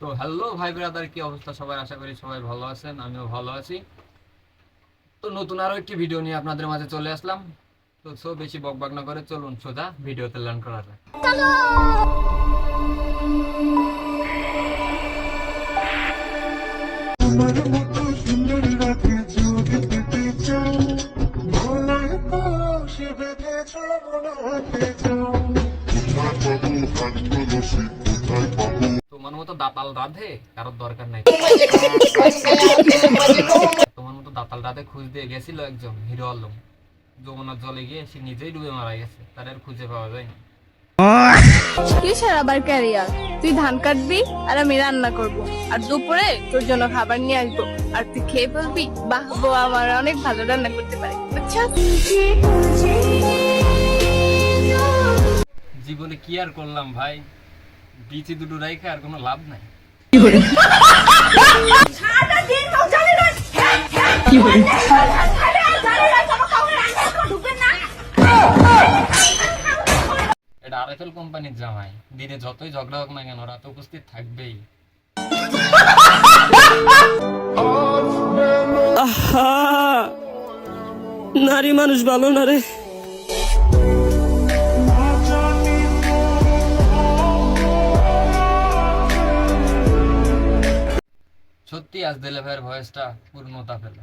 তো হ্যালো ভাই ব্রাদার, কি অবস্থা সবাই? আশা করি সবাই ভালো আছেন, আমিও ভালো আছি। তো নতুন আরো একটি ভিডিও নিয়ে আপনাদের মাঝে চলে আসলাম। তো বেশি বকবক না করে চলুন সোজা ভিডিওতে লার্ন করা যাক। তোমার মতো দাতাল রাধে কারোর দরকার নাই। তোমার মতো দাতাল রাধে খুঁজ দিয়ে গেছিল একজন হিরো আলম। যমুনার জলে গিয়ে সে নিজেই ডুবে মারা গেছে, তার আর খুঁজে পাওয়া যায় না। কিসের আবার ক্যারিয়ার? তুই ধান কাটবি আর আমি রান্না করব, আর দুপুরে তোর জন্য খাবার নিয়ে আসবো, আর তুই খেয়ে বলবি বাহ বউ আমার অনেক ভালো রান্না করতে পারে। আচ্ছা, জীবনে কি আর করলাম ভাই, বিচি দুটো রাইখে আর কোনো লাভ নাই। এটা আরএফএল কোম্পানির জামাই, দিনে যতই ঝগড়া হোক না কেন রাতে উপস্থিত থাকবেই। নারী মানুষ ভালো না রে। সত্যি আজ দিলে ভাইয়ের ভয়েসটা পূর্ণতা পেল।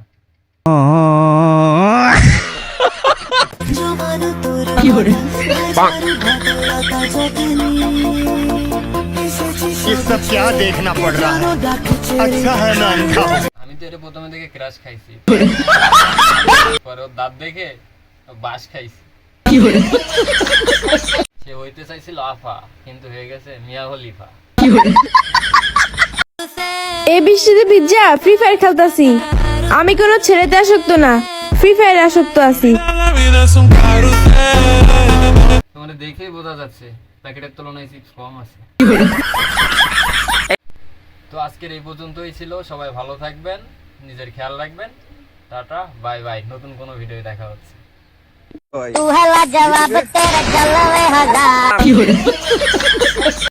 ये सब क्या देखना पड़ रहा है? अच्छा है मैं अंधा हूँ। আমি তো এটা প্রথমে দেখে ক্রাশ খাইছি, পরে ওর দাঁত দেখে বাস খাইছি। সে হইতে চাইছিল আফা, কিন্তু হয়ে গেছে মিয়া খলিফা। এই বৃষ্টিতে ভিজা ফ্রি ফায়ার খেলতাছি। আমি কোনো ছেলেতে আসক্ত না, ফ্রি ফায়ারে আসক্ত আছি। তোমাদের দেখেই বোঝা যাচ্ছে প্যাকেটের তুলনায় চিপস কম আছে। তো আজকের এই পর্যন্তই ছিল। সবাই ভালো থাকবেন, নিজের খেয়াল রাখবেন। Tata, bye bye. নতুন কোনো ভিডিও দেখা হচ্ছে।